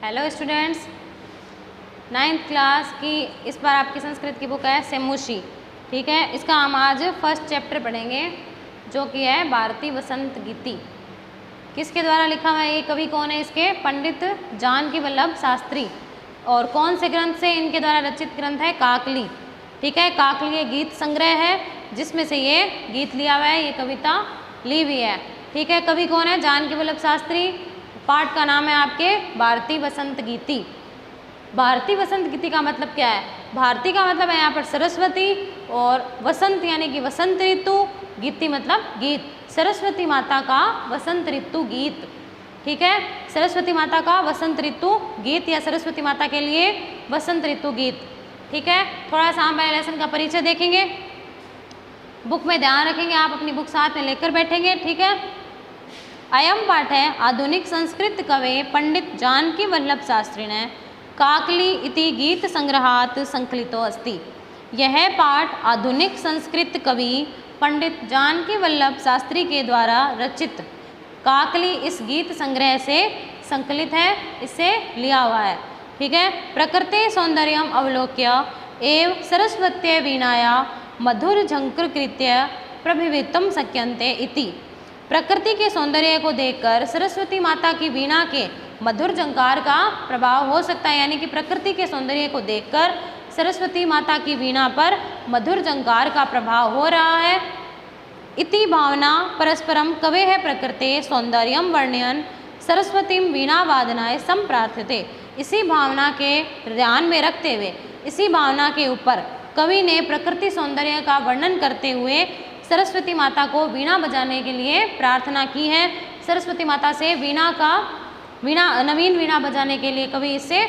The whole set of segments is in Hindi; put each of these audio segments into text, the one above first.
हेलो स्टूडेंट्स, 9th क्लास की इस बार आपकी संस्कृत की बुक है सेमुशी। ठीक है, इसका हम आज फर्स्ट चैप्टर पढ़ेंगे जो कि है भारती वसंत गीति। किसके द्वारा लिखा हुआ है, ये कवि कौन है इसके? पंडित जानकी वल्लभ शास्त्री। और कौन से ग्रंथ से इनके द्वारा रचित ग्रंथ है? काकली। ठीक है, काकली ये गीत संग्रह है जिसमें से ये गीत लिया हुआ है, ये कविता ली हुई है। ठीक है, कवि कौन है? जानकी वल्लभ शास्त्री। पाठ का नाम है आपके भारती वसंत गीति। भारती वसंत गीति का मतलब क्या है? भारती का मतलब है यहाँ पर सरस्वती, और वसंत यानी कि वसंत ऋतु, गीति मतलब गीत। सरस्वती माता का वसंत ऋतु गीत। ठीक है, सरस्वती माता का वसंत ऋतु गीत या सरस्वती माता के लिए वसंत ऋतु गीत। ठीक है, थोड़ा सा हम पहले लेसन का परिचय देखेंगे। बुक में ध्यान रखेंगे, आप अपनी बुक साथ में लेकर बैठेंगे। ठीक है, अयम पाठ है आधुनिक संस्कृत कवे पंडित जानकी वल्लभ शास्त्री ने काकली इति गीत संग्रहात संकलितो अस्ति। यह पाठ आधुनिक संस्कृत कवि पंडित जानकी वल्लभ शास्त्री के द्वारा रचित काकली इस गीत संग्रह से संकलित है, इससे लिया हुआ है। ठीक है, प्रकृति सौंदर्यम अवलोक्य एव सरस्वत्यै वीणाया मधुर झंकृत्य प्रभिवितम शक्यन्ते इति। प्रकृति के सौंदर्य को देखकर सरस्वती माता की वीणा के मधुर झंकार का प्रभाव हो सकता है, यानी कि प्रकृति के सौंदर्य को देखकर सरस्वती माता की वीणा पर मधुर झंकार का प्रभाव हो रहा है। इति भावना परस्परम कवे है प्रकृति सौंदर्यम वर्णयन सरस्वतीम वीणा वादनाय संप्रार्थ्यते। इसी भावना के ध्यान में रखते हुए, इसी भावना के ऊपर कवि ने प्रकृति सौंदर्य का वर्णन करते हुए सरस्वती माता को वीणा बजाने के लिए प्रार्थना की है। सरस्वती माता से नवीन वीणा बजाने के लिए कवि इससे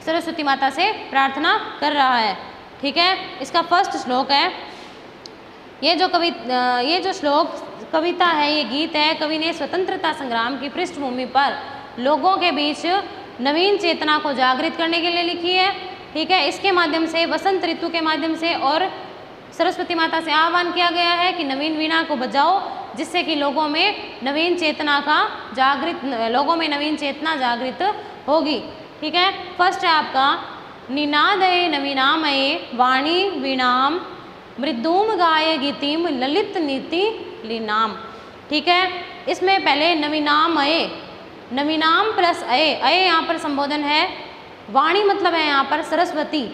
सरस्वती माता से प्रार्थना कर रहा है। ठीक है, इसका फर्स्ट श्लोक है। ये जो श्लोक कविता है, ये गीत है, कवि ने स्वतंत्रता संग्राम की पृष्ठभूमि पर लोगों के बीच नवीन चेतना को जागृत करने के लिए लिखी है। ठीक है, इसके माध्यम से वसंत ऋतु के माध्यम से और सरस्वती माता से आह्वान किया गया है कि नवीन वीणा को बजाओ, जिससे कि लोगों में नवीन चेतना जागृत होगी। ठीक है, फर्स्ट है आपका निनादये नवीनामये वाणी वीणाम मृदुम गाय गीतिम ललित नीति लीनाम। ठीक है, इसमें पहले नवीनामये, नवीनाम प्लस अये, अये यहाँ पर संबोधन है। वाणी मतलब है यहाँ पर सरस्वती।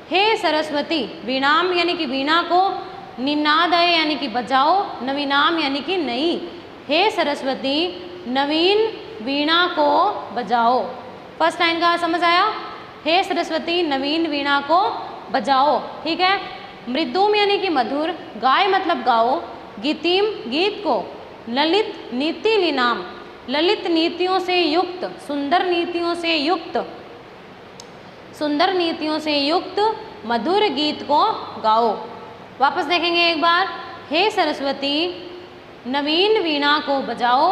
हे सरस्वती, वीणाम यानी कि वीणा को, निनादय यानी कि बजाओ, नवीनाम यानी कि नई। हे सरस्वती, नवीन वीणा को बजाओ। फर्स्ट लाइन का समझ आया? हे सरस्वती, नवीन वीणा को बजाओ। ठीक है, मृदुम यानी कि मधुर, गाय मतलब गाओ, गीतिम गीत को, ललित नीति लीनाम ललित नीतियों से युक्त, सुंदर नीतियों से युक्त मधुर गीत को गाओ। वापस देखेंगे एक बार। हे सरस्वती, नवीन वीणा को बजाओ,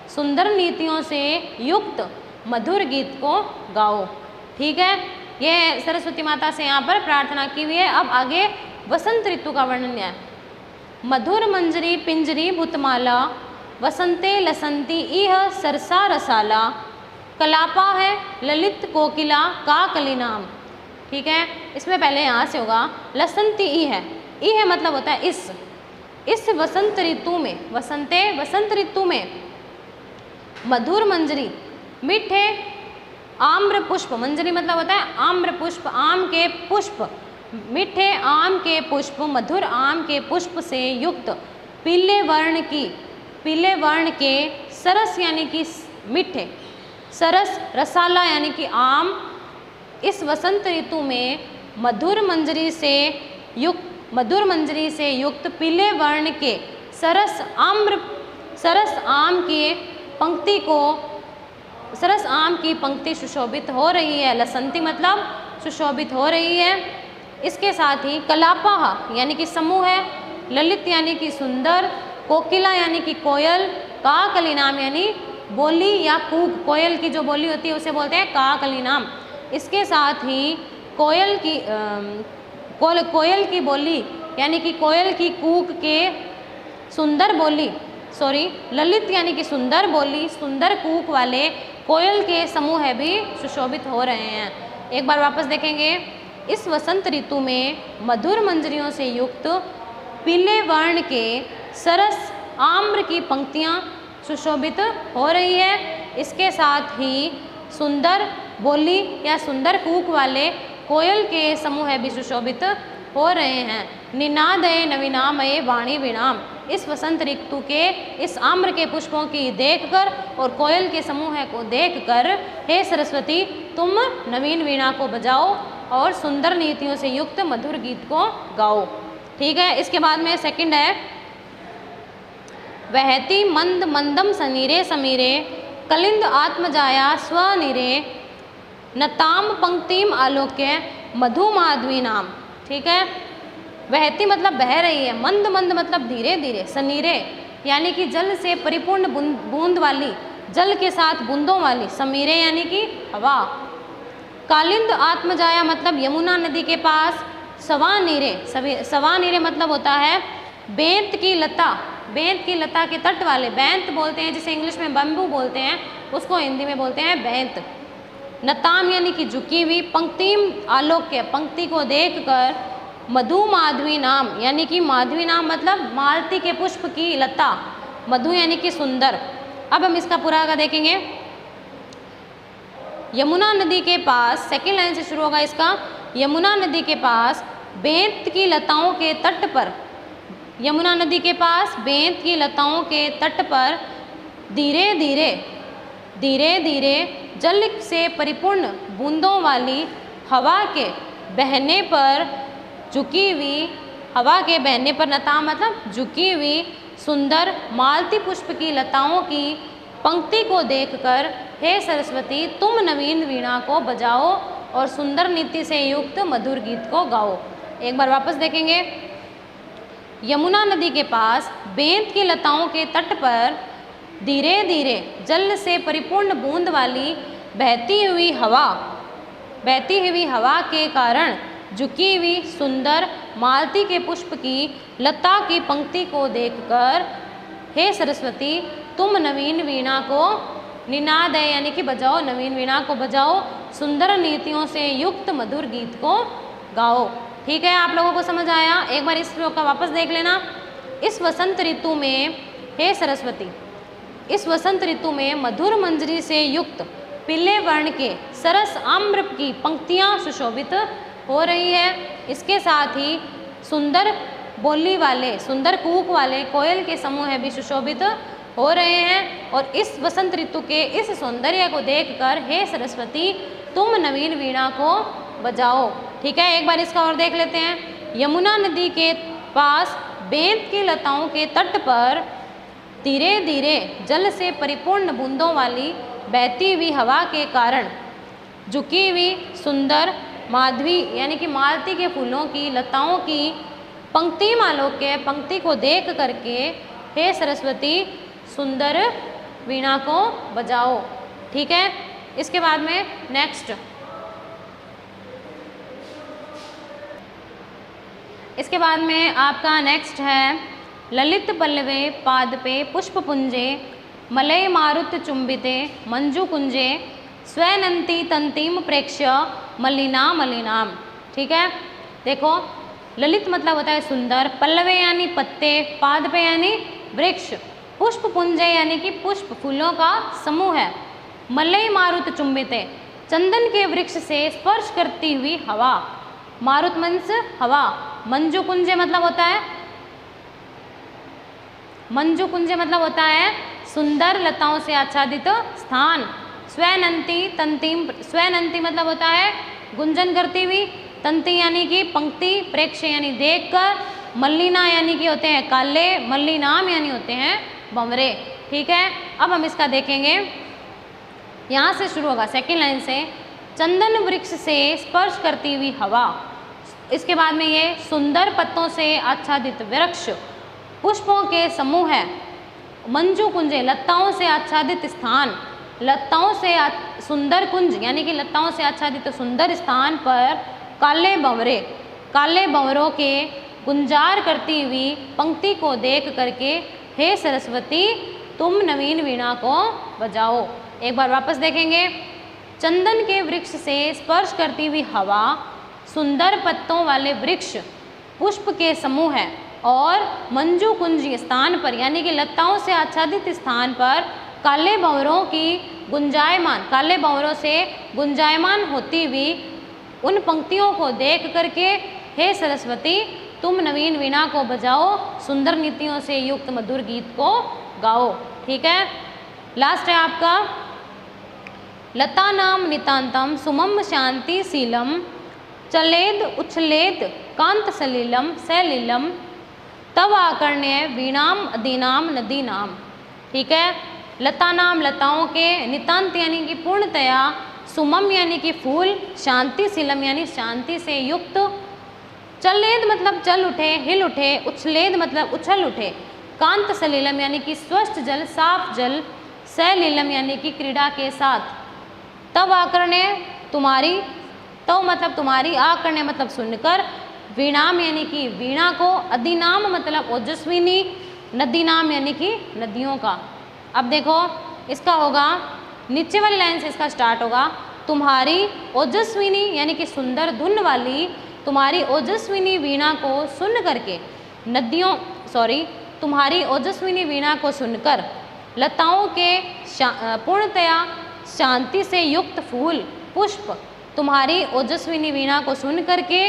सुंदर नीतियों से युक्त मधुर गीत को गाओ। ठीक है, ये सरस्वती माता से यहाँ पर प्रार्थना की हुई है। अब आगे वसंत ऋतु का वर्णन है। मधुर मंजरी पिंजरी भूतमाला वसंते लसंती इह सरसा रसाला कलापा है ललित कोकिला काकली नाम। ठीक है, इसमें पहले यहाँ से होगा लसंती ई है मतलब होता है इस वसंत ऋतु में, वसंत ऋतु में मधुर मंजरी, मीठे आम्र पुष्प, मंजरी मतलब होता है आम्र पुष्प, आम के पुष्प, मीठे आम के पुष्प, मधुर आम के पुष्प से युक्त पीले वर्ण के सरस यानी कि मीठे, सरस रसाला यानी कि आम, इस वसंत ऋतु में मधुर मंजरी से युक्त पीले वर्ण के सरस आम की पंक्ति सुशोभित हो रही है। लसंती मतलब सुशोभित हो रही है। इसके साथ ही कलापा यानी कि समूह है, ललित यानी कि सुंदर, कोकिला यानी कि कोयल, काकली नाम यानी बोली या कूक, कोयल की जो बोली होती है उसे बोलते हैं काकली नाम। इसके साथ ही कोयल की बोली यानी कि कोयल की कूक के सुंदर बोली, ललित यानी कि सुंदर बोली, सुंदर कूक वाले कोयल के समूह भी सुशोभित हो रहे हैं। एक बार वापस देखेंगे। इस वसंत ऋतु में मधुर मंजरियों से युक्त पीले वर्ण के सरस आम्र की पंक्तियां सुशोभित हो रही है। इसके साथ ही सुंदर बोली या सुंदर कूक वाले कोयल के समूह भी सुशोभित हो रहे हैं। निनादय नवीनामय वाणी विणाम। इस वसंत ऋतु के इस आम्र के पुष्पों की देखकर और कोयल के समूह को देखकर हे सरस्वती तुम नवीन वीणा को बजाओ और सुंदर नीतियों से युक्त मधुर गीत को गाओ। ठीक है। इसके बाद में सेकंड है वहती मंद मंदम सनीरे समीरे कलिंद आत्मजाया स्वनिरे नताम पंक्तिम आलोक्य मधु माधवी नाम। ठीक है। वहती मतलब बह रही है, मंद मंद मतलब धीरे धीरे, सनीरे यानी कि जल से परिपूर्ण बूंद वाली, जल के साथ बूंदों वाली, समीरे यानी कि हवा। कालिंद आत्मजाया मतलब यमुना नदी के पास, सवानीरे, सवानीरे मतलब होता है बेंत की लता, बेंत की लता के तट वाले, बेंत बोलते हैं जिसे इंग्लिश में बम्बू बोलते हैं, उसको हिंदी में बोलते हैं बेंत। नताम यानी कि झुकी हुई, पंक्तिम आलोक्य पंक्ति को देखकर, मधु माधवी नाम यानी कि माधवी नाम मतलब मालती के पुष्प की लता, मधु यानी कि सुंदर। अब हम इसका पूरा का देखेंगे। यमुना नदी के पास, सेकेंड लाइन से शुरू होगा इसका। यमुना नदी के पास बेंत की लताओं के तट पर, यमुना नदी के पास बेंत की लताओं के तट पर धीरे धीरे धीरे धीरे जल से परिपूर्ण बूंदों वाली हवा के बहने पर झुकी हुई, हवा के बहने पर, नता मतलब झुकी हुई सुंदर मालती पुष्प की लताओं की पंक्ति को देखकर हे सरस्वती तुम नवीन वीणा को बजाओ और सुंदर नीति से युक्त मधुर गीत को गाओ। एक बार वापस देखेंगे। यमुना नदी के पास बेंत की लताओं के तट पर धीरे धीरे जल से परिपूर्ण बूंद वाली बहती हुई हवा के कारण झुकी हुई सुंदर मालती के पुष्प की लता की पंक्ति को देखकर हे सरस्वती तुम नवीन वीणा को निनाद है यानी कि बजाओ, नवीन वीणा को बजाओ, सुंदर नीतियों से युक्त मधुर गीत को गाओ। ठीक है। आप लोगों को समझ आया? एक बार इस श्लोक का वापस देख लेना। इस वसंत ऋतु में हे सरस्वती, इस वसंत ऋतु में मधुर मंजरी से युक्त पीले वर्ण के सरस आम्र की पंक्तियां सुशोभित हो रही है। इसके साथ ही सुंदर बोली वाले, सुंदर कूक वाले कोयल के समूह भी सुशोभित हो रहे हैं। और इस वसंत ऋतु के इस सौंदर्य को देखकर हे सरस्वती तुम नवीन वीणा को बजाओ। ठीक है। एक बार इसका और देख लेते हैं। यमुना नदी के पास बेंत की लताओं के तट पर धीरे धीरे जल से परिपूर्ण बूंदों वाली बहती हुई हवा के कारण झुकी हुई सुंदर माधवी यानी कि मालती के फूलों की लताओं की पंक्ति आलोक्य पंक्ति को देख करके हे सरस्वती सुंदर वीणा को बजाओ। ठीक है। इसके बाद में नेक्स्ट, इसके बाद में आपका नेक्स्ट है ललित पल्लवे पादपे पुष्प पुंजे मलय मारुत चुंबिते मंजू कुंजे स्वैनंती तंतिम प्रेक्ष्य मलिना मलिनाम। ठीक है। देखो ललित मतलब होता है सुंदर, पल्लवे यानी पत्ते, पादपे यानी वृक्ष, पुष्प पुंजे यानी कि पुष्प फूलों का समूह है, मलय मारुत चुंबिते चंदन के वृक्ष से स्पर्श करती हुई हवा, मारुत मंस हवा, मंजू कुंजे मतलब होता है, मंजू कुंजे मतलब होता है सुंदर लताओं से आच्छादित स्थान, स्वैनंती तंतिम, स्वैनंती मतलब होता है गुंजन करती हुई, तंती यानी कि पंक्ति, प्रेक्ष यानी देखकर, मल्लिना यानी कि होते हैं काले, मल्लिनाम यानी होते हैं बंवरे। ठीक है। अब हम इसका देखेंगे। यहाँ से शुरू होगा सेकेंड लाइन से, चंदन वृक्ष से स्पर्श करती हुई हवा, इसके बाद में ये सुंदर पत्तों से आच्छादित वृक्ष, पुष्पों के समूह है, मंजू कुंजे लताओं से आच्छादित स्थान, लताओं से सुंदर कुंज यानी कि लताओं से आच्छादित सुंदर स्थान पर काले बंवरे, काले बंवरों के गुंजार करती हुई पंक्ति को देख करके हे सरस्वती तुम नवीन वीणा को बजाओ। एक बार वापस देखेंगे। चंदन के वृक्ष से स्पर्श करती हुई हवा सुंदर पत्तों वाले वृक्ष पुष्प के समूह है और मंजू कुंजी स्थान पर यानी कि लताओं से आच्छादित स्थान पर काले भंवरों काले भंवरों से गुंजायमान होती हुई उन पंक्तियों को देख करके हे सरस्वती तुम नवीन वीणा को बजाओ, सुंदर नीतियों से युक्त मधुर गीत को गाओ। ठीक है, लास्ट है आपका लता नाम नितांतम सुमम शांति शीलम चलेद उच्छलेद कांत सलीलम सलीलम तब आकर्ण्य वीणाम अदीनाम नदीनाम। ठीक है, लता नाम लताओं के, नितांत यानी कि पूर्णतया, सुमम यानी कि फूल, शांति शीलम यानी शांति से युक्त, चलेद मतलब चल उठे हिल उठे, उच्छलेद मतलब उछल उठे, कांत सलीलम यानी कि स्वस्थ जल साफ जल, सलीलम यानी कि क्रीड़ा के साथ, तब आकर्ण्य तुम्हारी, तो मतलब तुम्हारी, आकर्ण्य मतलब सुनकर, वीणाम यानी कि वीणा को, अदीनाम मतलब ओजस्विनी, नदीनाम यानी कि नदियों का। अब देखो इसका होगा नीचे वाली लाइन से इसका स्टार्ट होगा, तुम्हारी ओजस्विनी यानी कि सुंदर धुन वाली तुम्हारी ओजस्विनी वीणा को सुन करके तुम्हारी ओजस्विनी वीणा को सुनकर लताओं के पूर्णतया शांति से युक्त फूल पुष्प, तुम्हारी ओजस्विनी वीणा को सुन करके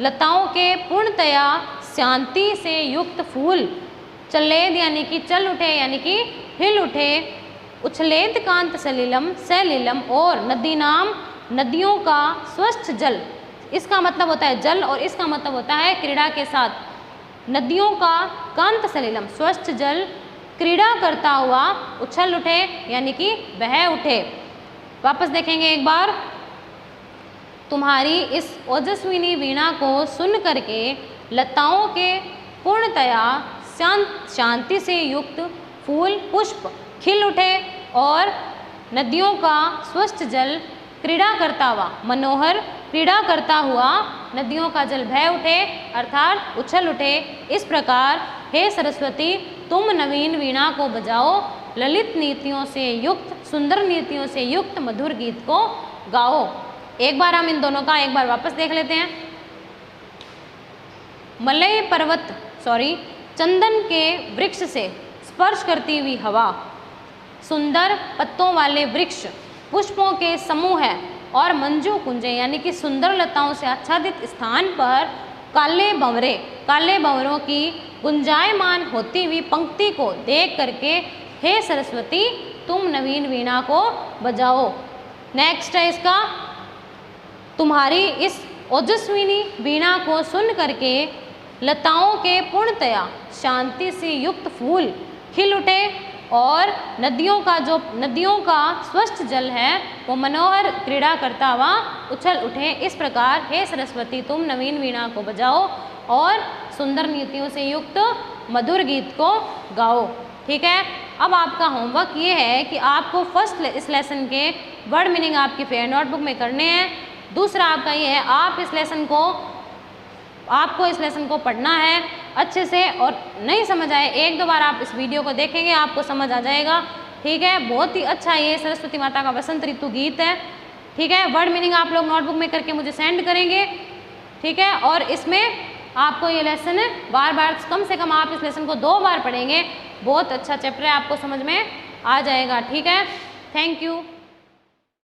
लताओं के पूर्णतया शांति से युक्त फूल, चलेद यानी कि चल उठे यानी कि हिल उठे, उछलेद कांत सलीलम सलीलम, और नदीनाम नदियों का स्वस्थ जल, इसका मतलब होता है जल और इसका मतलब होता है क्रीड़ा के साथ, नदियों का कांत सलीलम स्वस्थ जल क्रीड़ा करता हुआ उछल उठे यानी कि बह उठे। वापस देखेंगे एक बार, तुम्हारी इस ओजस्विनी वीणा को सुन करके लताओं के पूर्णतया शांति से युक्त फूल पुष्प खिल उठे और नदियों का स्वस्थ जल क्रीड़ा करता हुआ, मनोहर क्रीड़ा करता हुआ नदियों का जल बह उठे अर्थात उछल उठे। इस प्रकार हे सरस्वती तुम नवीन वीणा को बजाओ, ललित नीतियों से युक्त, सुंदर नीतियों से युक्त मधुर गीत को गाओ। एक बार हम इन दोनों का एक बार वापस देख लेते हैं। मलय पर्वत चंदन के वृक्ष से स्पर्श करती हुई हवा सुंदर पत्तों वाले वृक्ष पुष्पों के समूह है और मंजू कुंजे यानी कि सुंदर लताओं से आच्छादित स्थान पर काले भंवरों की गुंजायमान होती हुई पंक्ति को देख करके हे सरस्वती तुम नवीन वीणा को बजाओ। नेक्स्ट है इसका, तुम्हारी इस ओजस्विनी वीणा को सुन करके लताओं के पूर्णतया शांति से युक्त फूल खिल उठे और नदियों का स्वस्थ जल है वो मनोहर क्रीड़ा करता हुआ उछल उठे। इस प्रकार हे सरस्वती तुम नवीन वीणा को बजाओ और सुंदर नीतियों से युक्त मधुर गीत को गाओ। ठीक है, अब आपका होमवर्क ये है कि आपको फर्स्ट इस लेसन के वर्ड मीनिंग आपकी फेयर नोटबुक में करने हैं। दूसरा आपका ये है आपको इस लेसन को पढ़ना है अच्छे से, और नहीं समझ आए एक दो बार आप इस वीडियो को देखेंगे आपको समझ आ जाएगा। ठीक है, बहुत ही अच्छा ये सरस्वती माता का वसंत ऋतु गीत है। ठीक है, वर्ड मीनिंग आप लोग नोटबुक में करके मुझे सेंड करेंगे। ठीक है, और इसमें आपको ये लेसन बार बार कम से कम आप इस लेसन को 2 बार पढ़ेंगे, बहुत अच्छा चैप्टर है, आपको समझ में आ जाएगा। ठीक है, थैंक यू।